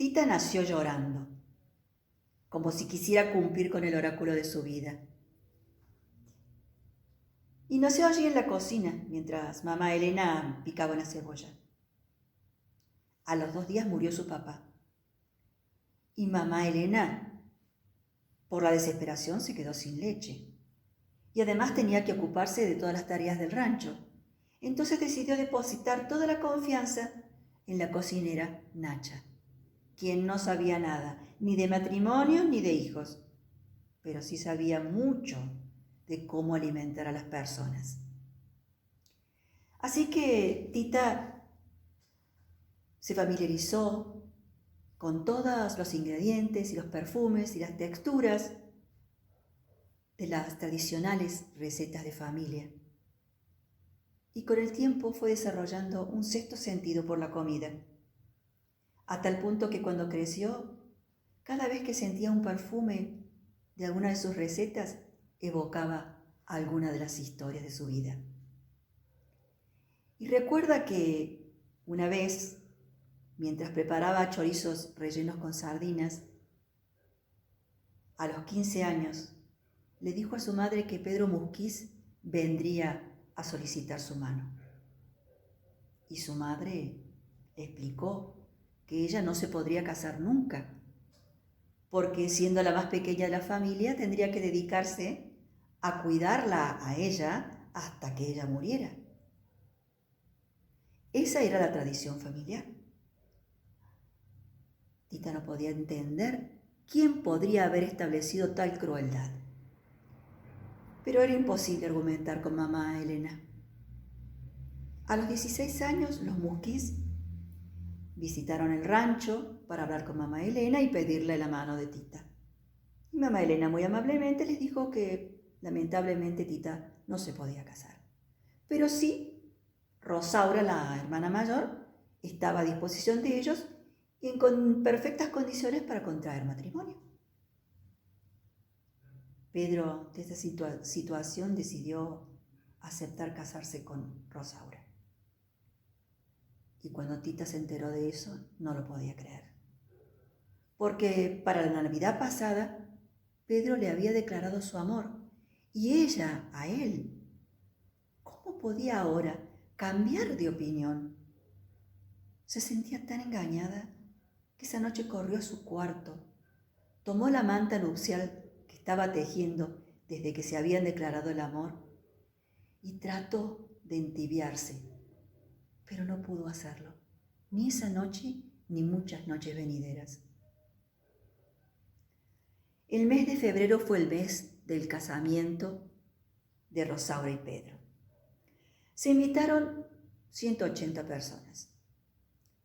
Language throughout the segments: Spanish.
Tita nació llorando, como si quisiera cumplir con el oráculo de su vida. Y nació allí en la cocina, mientras mamá Elena picaba una cebolla. A los 2 días murió su papá. Y mamá Elena, por la desesperación, se quedó sin leche. Y además tenía que ocuparse de todas las tareas del rancho. Entonces decidió depositar toda la confianza en la cocinera Nacha, quien no sabía nada, ni de matrimonio ni de hijos, pero sí sabía mucho de cómo alimentar a las personas. Así que Tita se familiarizó con todos los ingredientes y los perfumes y las texturas de las tradicionales recetas de familia. Y con el tiempo fue desarrollando un sexto sentido por la comida, a tal punto que cuando creció, cada vez que sentía un perfume de alguna de sus recetas, evocaba alguna de las historias de su vida. Y recuerda que una vez, mientras preparaba chorizos rellenos con sardinas, a los 15 años, le dijo a su madre que Pedro Musquiz vendría a solicitar su mano. Y su madre le explicó que ella no se podría casar nunca, porque siendo la más pequeña de la familia tendría que dedicarse a cuidarla a ella hasta que ella muriera. Esa era la tradición familiar. Tita no podía entender quién podría haber establecido tal crueldad. Pero era imposible argumentar con mamá Elena. A los 16 años, los Musquiz visitaron el rancho para hablar con mamá Elena y pedirle la mano de Tita. Y mamá Elena muy amablemente les dijo que lamentablemente Tita no se podía casar. Pero sí, Rosaura, la hermana mayor, estaba a disposición de ellos y con perfectas condiciones para contraer matrimonio. Pedro, de esta situación, decidió aceptar casarse con Rosaura. Y cuando Tita se enteró de eso, no lo podía creer. Porque para la Navidad pasada, Pedro le había declarado su amor y ella a él. ¿Cómo podía ahora cambiar de opinión? Se sentía tan engañada que esa noche corrió a su cuarto, tomó la manta nupcial que estaba tejiendo desde que se habían declarado el amor y trató de entibiarse, pero no pudo hacerlo, ni esa noche ni muchas noches venideras. El mes de febrero fue el mes del casamiento de Rosaura y Pedro. Se invitaron 180 personas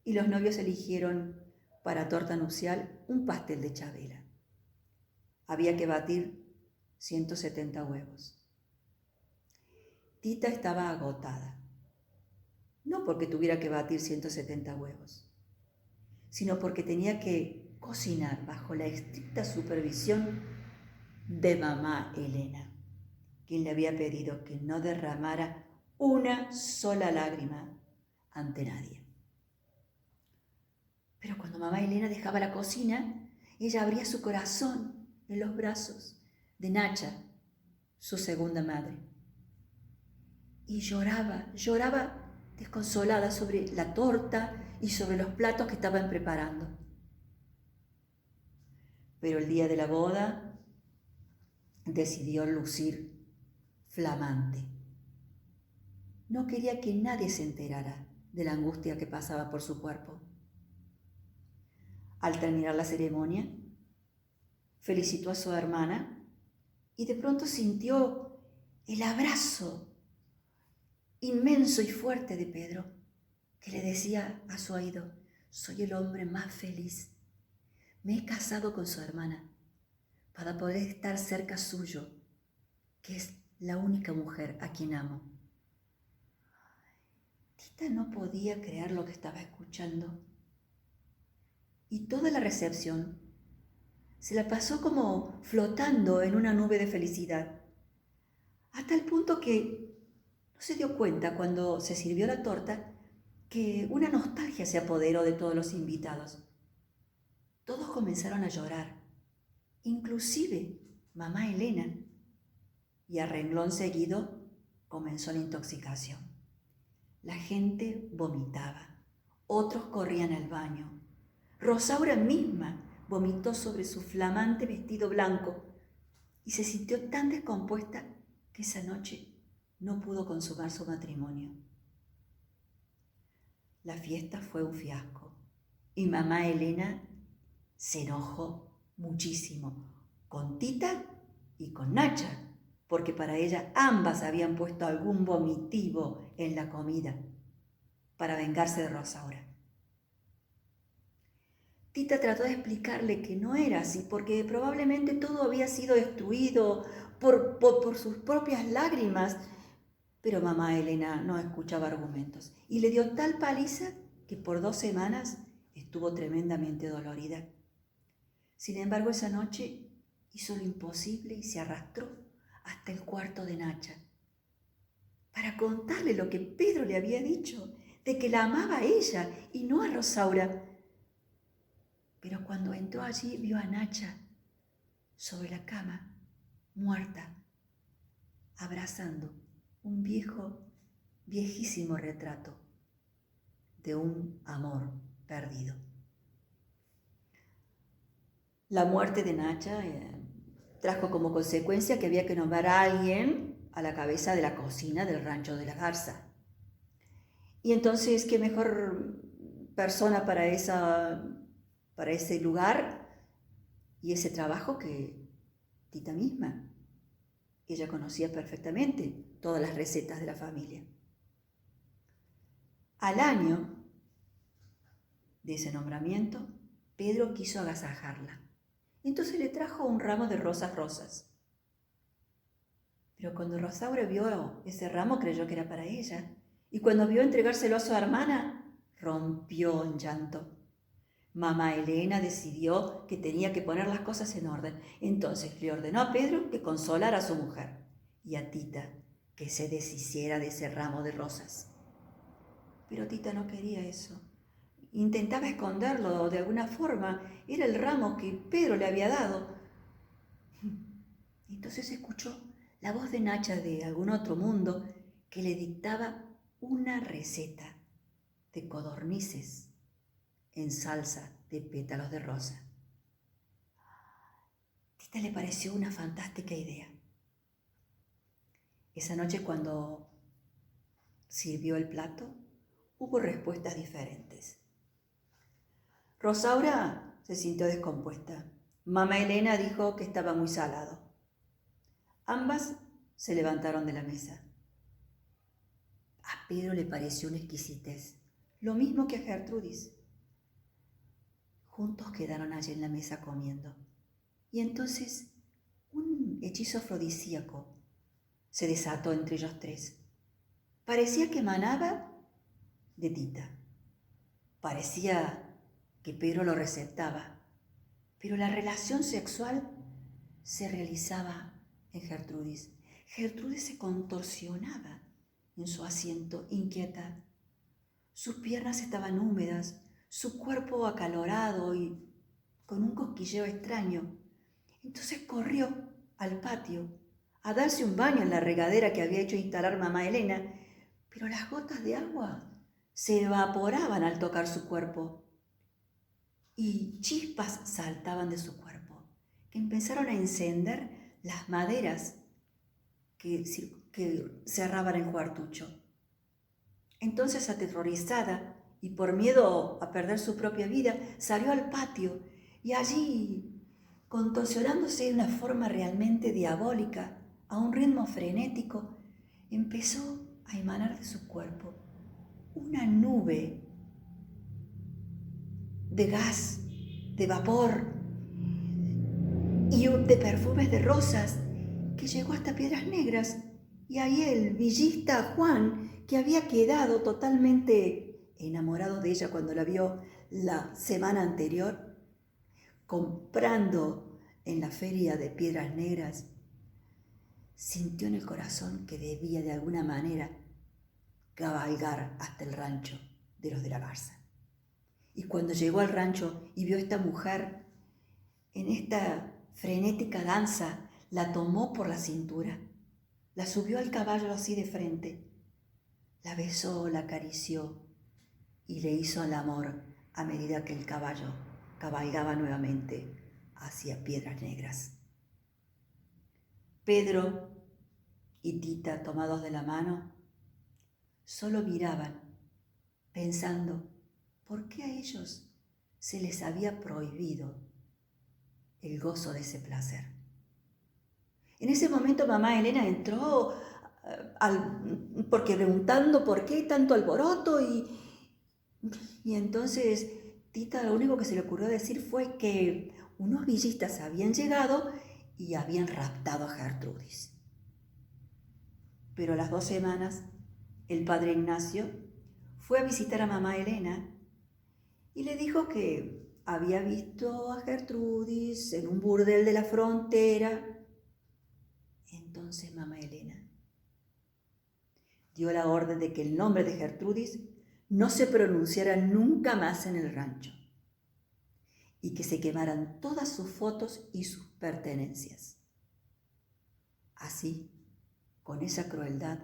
y los novios eligieron para torta nupcial un pastel de chabela. Había que batir 170 huevos. Tita estaba agotada, no porque tuviera que batir 170 huevos, sino porque tenía que cocinar bajo la estricta supervisión de mamá Elena, quien le había pedido que no derramara una sola lágrima ante nadie. Pero cuando mamá Elena dejaba la cocina, ella abría su corazón en los brazos de Nacha, su segunda madre. Y lloraba desconsolada sobre la torta y sobre los platos que estaban preparando. Pero el día de la boda decidió lucir flamante. No quería que nadie se enterara de la angustia que pasaba por su cuerpo. Al terminar la ceremonia, felicitó a su hermana y de pronto sintió el abrazo inmenso y fuerte de Pedro, que le decía a su oído: soy el hombre más feliz. Me he casado con su hermana para poder estar cerca suyo, que es la única mujer a quien amo. Tita no podía creer lo que estaba escuchando. Y toda la recepción se la pasó como flotando en una nube de felicidad, a tal punto que no se dio cuenta cuando se sirvió la torta que una nostalgia se apoderó de todos los invitados. Todos comenzaron a llorar, inclusive mamá Elena, y a renglón seguido comenzó la intoxicación. La gente vomitaba, otros corrían al baño. Rosaura misma vomitó sobre su flamante vestido blanco y se sintió tan descompuesta que esa noche no pudo consumar su matrimonio. La fiesta fue un fiasco y mamá Elena se enojó muchísimo con Tita y con Nacha, porque para ella ambas habían puesto algún vomitivo en la comida para vengarse de Rosaura. Tita trató de explicarle que no era así, porque probablemente todo había sido destruido por sus propias lágrimas, pero mamá Elena no escuchaba argumentos y le dio tal paliza que por 2 semanas estuvo tremendamente dolorida. Sin embargo, esa noche hizo lo imposible y se arrastró hasta el cuarto de Nacha para contarle lo que Pedro le había dicho, de que la amaba a ella y no a Rosaura. Pero cuando entró allí vio a Nacha sobre la cama, muerta, abrazando un viejísimo retrato de un amor perdido. La muerte de Nacha trajo como consecuencia que había que nombrar a alguien a la cabeza de la cocina del rancho de la Garza. Y entonces, ¿qué mejor persona para ese lugar y ese trabajo que Tita misma? Ella conocía perfectamente todas las recetas de la familia. Al año de ese nombramiento, Pedro quiso agasajarla. Entonces le trajo un ramo de rosas. Pero cuando Rosaura vio ese ramo, creyó que era para ella. Y cuando vio entregárselo a su hermana, rompió en llanto. Mamá Elena decidió que tenía que poner las cosas en orden. Entonces le ordenó a Pedro que consolara a su mujer y a Tita que se deshiciera de ese ramo de rosas. Pero Tita no quería eso. Intentaba esconderlo de alguna forma. Era el ramo que Pedro le había dado. Entonces escuchó la voz de Nacha de algún otro mundo que le dictaba una receta de codornices en salsa de pétalos de rosa. Tita le pareció una fantástica idea. Esa noche, cuando sirvió el plato, hubo respuestas diferentes. Rosaura se sintió descompuesta. Mamá Elena dijo que estaba muy salado. Ambas se levantaron de la mesa. A Pedro le pareció una exquisitez, lo mismo que a Gertrudis. Juntos quedaron allí en la mesa comiendo. Y entonces un hechizo afrodisíaco se desató entre ellos tres. Parecía que emanaba de Tita. Parecía que Pedro lo receptaba, pero la relación sexual se realizaba en Gertrudis. Gertrudis se contorsionaba en su asiento, inquieta. Sus piernas estaban húmedas, su cuerpo acalorado y con un cosquilleo extraño. Entonces corrió al patio a darse un baño en la regadera que había hecho instalar mamá Elena, pero las gotas de agua se evaporaban al tocar su cuerpo y chispas saltaban de su cuerpo, que empezaron a encender las maderas que cerraban el cuartucho. Entonces, aterrorizada y por miedo a perder su propia vida, salió al patio y allí, contorsionándose de una forma realmente diabólica, a un ritmo frenético, empezó a emanar de su cuerpo una nube de gas, de vapor y de perfumes de rosas que llegó hasta Piedras Negras. Y ahí el villista Juan, que había quedado totalmente enamorado de ella cuando la vio la semana anterior, comprando en la feria de Piedras Negras, sintió en el corazón que debía de alguna manera cabalgar hasta el rancho de los de la Garza. Y cuando llegó al rancho y vio a esta mujer en esta frenética danza, la tomó por la cintura, la subió al caballo así de frente, la besó, la acarició y le hizo el amor a medida que el caballo cabalgaba nuevamente hacia Piedras Negras. Pedro y Tita, tomados de la mano, solo miraban, pensando por qué a ellos se les había prohibido el gozo de ese placer. En ese momento mamá Elena entró porque preguntando por qué tanto alboroto y entonces Tita lo único que se le ocurrió decir fue que unos villistas habían llegado y habían raptado a Gertrudis. Pero a las 2 semanas el padre Ignacio fue a visitar a mamá Elena y le dijo que había visto a Gertrudis en un burdel de la frontera. Entonces mamá Elena dio la orden de que el nombre de Gertrudis no se pronunciara nunca más en el rancho y que se quemaran todas sus fotos y sus pertenencias. Así, con esa crueldad,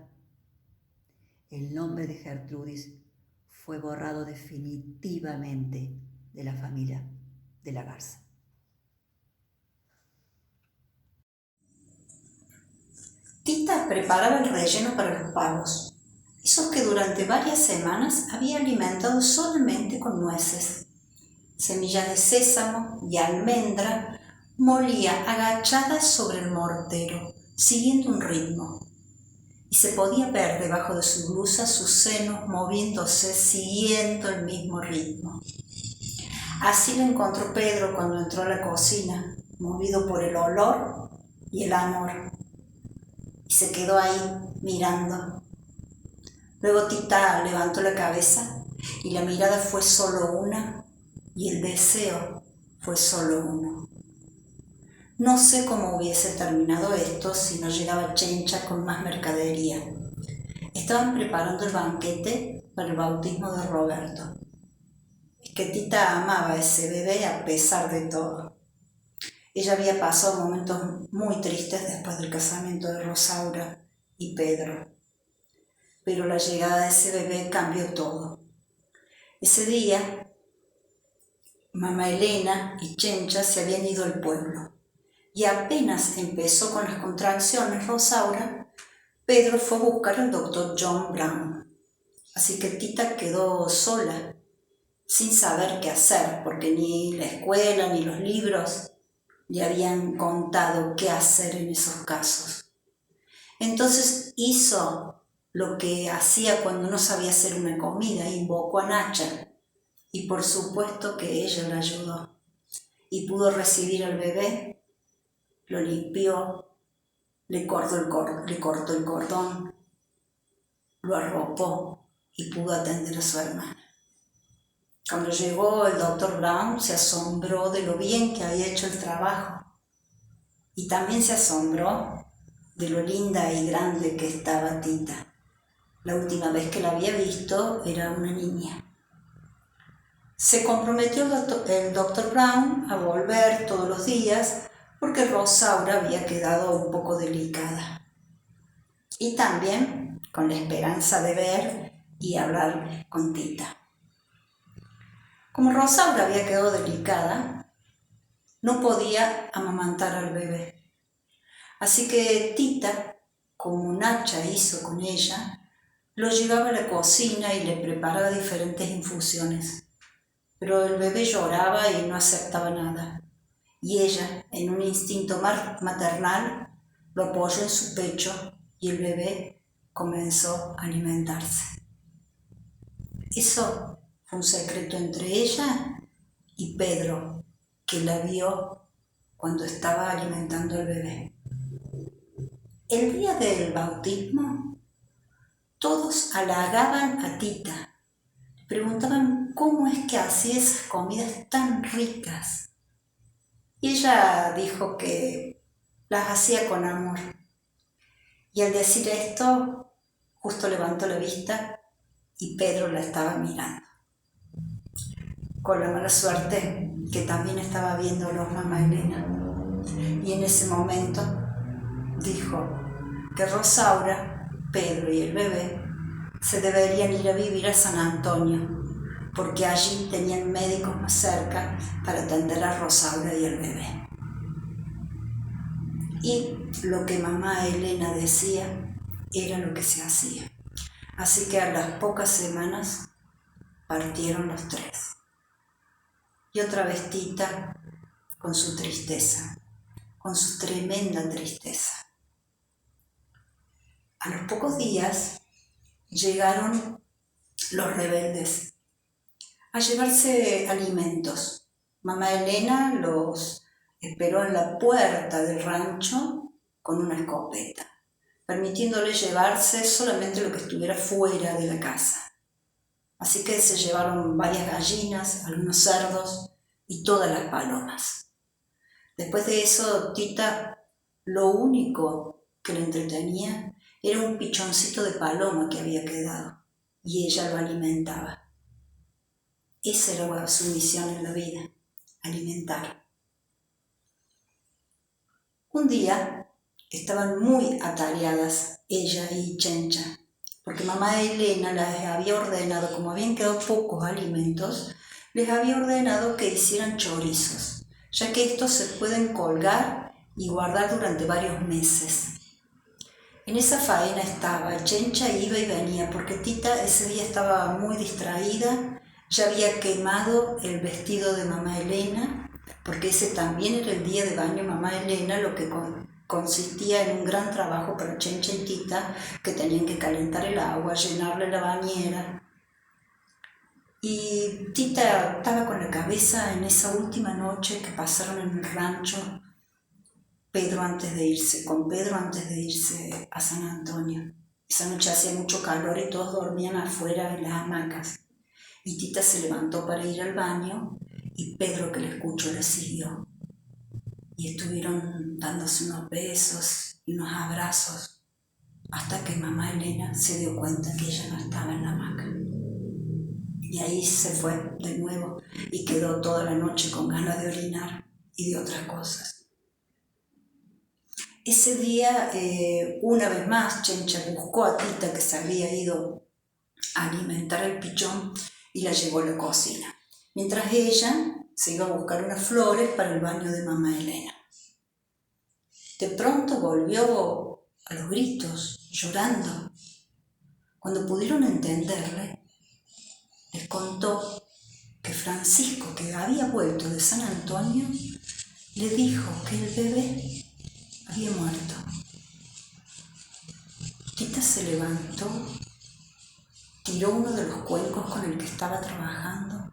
el nombre de Gertrudis fue borrado definitivamente de la familia de la Garza. Tita preparaba el relleno para los pavos, esos que durante varias semanas había alimentado solamente con nueces. Semillas de sésamo y almendra molía agachada sobre el mortero, siguiendo un ritmo. Y se podía ver debajo de su blusa sus senos moviéndose siguiendo el mismo ritmo. Así lo encontró Pedro cuando entró a la cocina, movido por el olor y el amor. Y se quedó ahí mirando. Luego Tita levantó la cabeza y la mirada fue solo una y el deseo fue solo uno. No sé cómo hubiese terminado esto si no llegaba Chencha con más mercadería. Estaban preparando el banquete para el bautismo de Roberto. Es que Tita amaba a ese bebé a pesar de todo. Ella había pasado momentos muy tristes después del casamiento de Rosaura y Pedro. Pero la llegada de ese bebé cambió todo. Ese día, mamá Elena y Chencha se habían ido al pueblo. Y apenas empezó con las contracciones Rosaura, Pedro fue a buscar al doctor John Brown. Así que Tita quedó sola, sin saber qué hacer, porque ni la escuela ni los libros le habían contado qué hacer en esos casos. Entonces hizo lo que hacía cuando no sabía hacer una comida, invocó a Nacha, y por supuesto que ella la ayudó. Y pudo recibir al bebé, lo limpió, le cortó el cordón, lo arropó y pudo atender a su hermana. Cuando llegó el doctor Brown se asombró de lo bien que había hecho el trabajo y también se asombró de lo linda y grande que estaba Tita. La última vez que la había visto era una niña. Se comprometió el doctor Brown a volver todos los días porque Rosaura había quedado un poco delicada. Y también con la esperanza de ver y hablar con Tita. Como Rosaura había quedado delicada, no podía amamantar al bebé. Así que Tita, como Nacha hizo con ella, lo llevaba a la cocina y le preparaba diferentes infusiones. Pero el bebé lloraba y no aceptaba nada. Y ella, en un instinto maternal, lo apoyó en su pecho y el bebé comenzó a alimentarse. Eso fue un secreto entre ella y Pedro, que la vio cuando estaba alimentando al bebé. El día del bautismo, todos halagaban a Tita. Preguntaban cómo es que hacía esas comidas tan ricas. Y ella dijo que las hacía con amor. Y al decir esto, justo levantó la vista y Pedro la estaba mirando. con la mala suerte que también estaba viéndolo mamá Elena. Y en ese momento dijo que Rosaura, Pedro y el bebé se deberían ir a vivir a San Antonio, porque allí tenían médicos más cerca para atender a Rosaura y al bebé. Y lo que mamá Elena decía era lo que se hacía. Así que a las pocas semanas partieron los tres. Y otra vez Tita con su tristeza, con su tremenda tristeza. A los pocos días llegaron los rebeldes a llevarse alimentos. Mamá Elena los esperó en la puerta del rancho con una escopeta, permitiéndole llevarse solamente lo que estuviera fuera de la casa. Así que se llevaron varias gallinas, algunos cerdos y todas las palomas. Después de eso, Tita, lo único que le entretenía era un pichoncito de paloma que había quedado, y ella lo alimentaba. Esa era su misión en la vida, alimentar. Un día estaban muy atareadas ella y Chencha, porque mamá Elena les había ordenado, como habían quedado pocos alimentos, les había ordenado que hicieran chorizos, ya que estos se pueden colgar y guardar durante varios meses. En esa faena estaba, Chencha iba y venía, porque Tita ese día estaba muy distraída, ya había quemado el vestido de mamá Elena, porque ese también era el día de baño de mamá Elena, lo que consistía en un gran trabajo para Chencha y Tita, que tenían que calentar el agua, llenarle la bañera. Y Tita estaba con la cabeza en esa última noche que pasaron en el rancho con Pedro antes de irse a San Antonio. Esa noche hacía mucho calor y todos dormían afuera en las hamacas. Y Tita se levantó para ir al baño y Pedro, que la escuchó, le siguió. Y estuvieron dándose unos besos y unos abrazos hasta que mamá Elena se dio cuenta que ella no estaba en la hamaca. Y ahí se fue de nuevo y quedó toda la noche con ganas de orinar y de otras cosas. Ese día, una vez más, Chencha buscó a Tita, que se había ido a alimentar el pichón, y la llevó a la cocina, mientras ella se iba a buscar unas flores para el baño de mamá Elena. De pronto volvió a los gritos, llorando. Cuando pudieron entenderle, les contó que Francisco, que había vuelto de San Antonio, le dijo que el bebé había muerto. Tita se levantó, tiró uno de los cuencos con el que estaba trabajando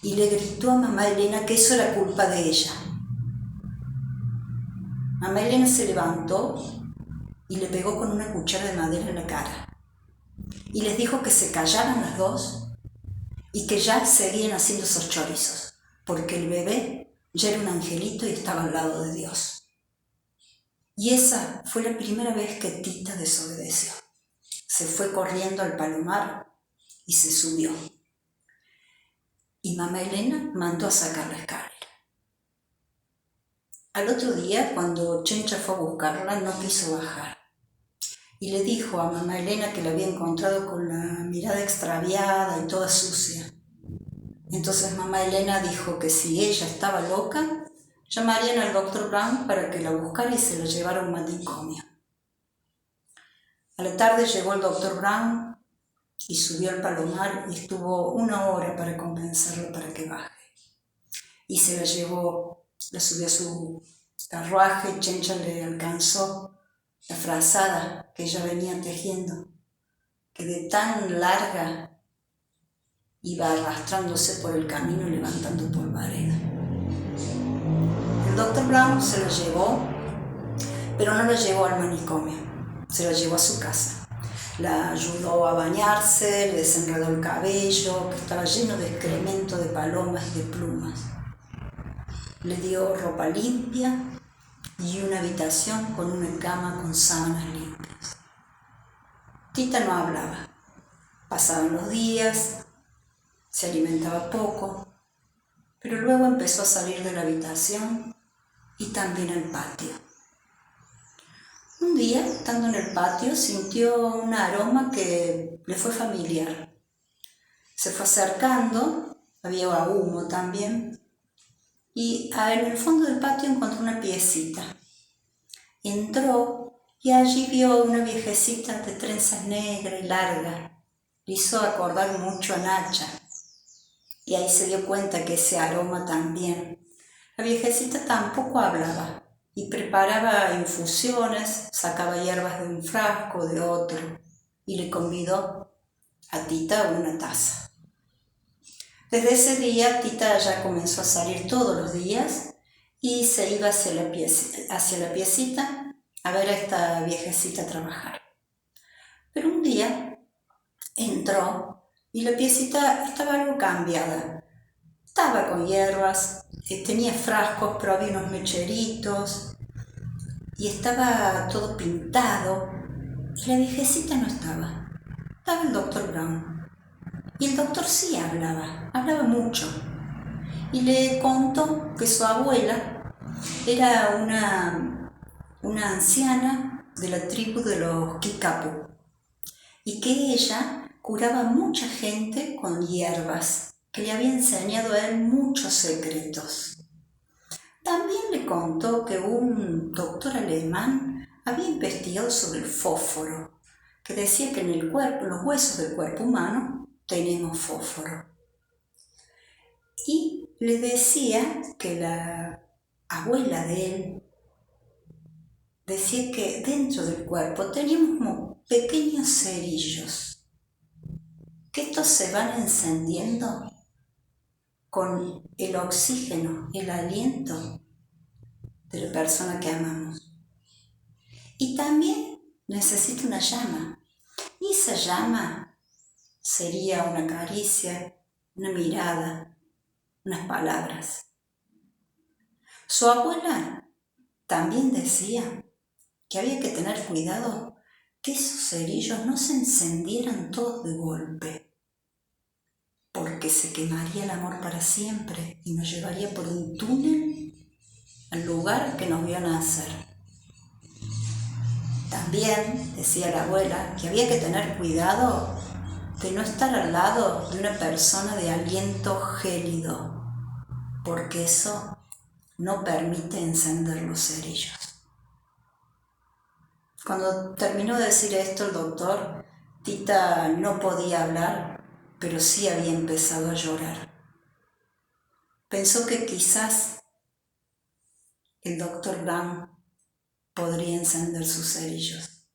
y le gritó a mamá Elena que eso era culpa de ella. Mamá Elena se levantó y le pegó con una cuchara de madera en la cara y les dijo que se callaran las dos y que ya seguían haciendo esos chorizos, porque el bebé ya era un angelito y estaba al lado de Dios. Y esa fue la primera vez que Tita desobedeció. Se fue corriendo al palomar y se subió. Y mamá Elena mandó a sacar la escalera. Al otro día, cuando Chencha fue a buscarla, no quiso bajar. Y le dijo a mamá Elena que la había encontrado con la mirada extraviada y toda sucia. Entonces mamá Elena dijo que si ella estaba loca, llamarían al doctor Brown para que la buscara y se la llevara a un manicomio. A la tarde llegó el doctor Brown y subió al palomar y estuvo 1 hora para convencerla para que baje. Y se la llevó, la subió a su carruaje y Chencha le alcanzó la frazada que ella venía tejiendo, que de tan larga iba arrastrándose por el camino y levantando polvareda. El doctor Brown se la llevó, pero no la llevó al manicomio, se la llevó a su casa. La ayudó a bañarse, le desenredó el cabello, que estaba lleno de excremento de palomas y de plumas. Le dio ropa limpia y una habitación con una cama con sábanas limpias. Tita no hablaba. Pasaban los días, se alimentaba poco, pero luego empezó a salir de la habitación y también al patio. Un día, estando en el patio, sintió un aroma que le fue familiar. Se fue acercando, había humo también, y en el fondo del patio encontró una piecita. Entró y allí vio una viejecita de trenzas negras y largas. Le hizo acordar mucho a Nacha. Y ahí se dio cuenta que ese aroma también. La viejecita tampoco hablaba y preparaba infusiones, sacaba hierbas de un frasco, de otro, y le convidó a Tita una taza. Desde ese día Tita ya comenzó a salir todos los días y se iba hacia la piecita a ver a esta viejecita trabajar. Pero un día entró y la piecita estaba algo cambiada. Estaba con hierbas, tenía frascos, pero había unos mecheritos y estaba todo pintado. Y la viejecita no estaba. Estaba el doctor Brown. Y el doctor sí hablaba mucho. Y le contó que su abuela era una anciana de la tribu de los Kikapu y que ella curaba a mucha gente con hierbas, que le había enseñado a él muchos secretos. También le contó que un doctor alemán había investigado sobre el fósforo, que decía que en el cuerpo, en los huesos del cuerpo humano, tenemos fósforo. Y le decía que la abuela de él decía que dentro del cuerpo teníamos como pequeños cerillos, que estos se van encendiendo con el oxígeno, el aliento de la persona que amamos. Y también necesita una llama. Y esa llama sería una caricia, una mirada, unas palabras. Su abuela también decía que había que tener cuidado que esos cerillos no se encendieran todos de golpe, porque se quemaría el amor para siempre y nos llevaría por un túnel al lugar que nos vio nacer. También decía la abuela que había que tener cuidado de no estar al lado de una persona de aliento gélido, porque eso no permite encender los cerillos. Cuando terminó de decir esto el doctor, Tita no podía hablar, pero sí había empezado a llorar. Pensó que quizás el doctor Brown podría encender sus cerillos.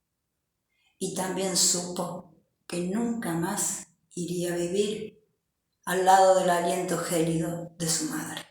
Y también supo que nunca más iría a vivir al lado del aliento gélido de su madre.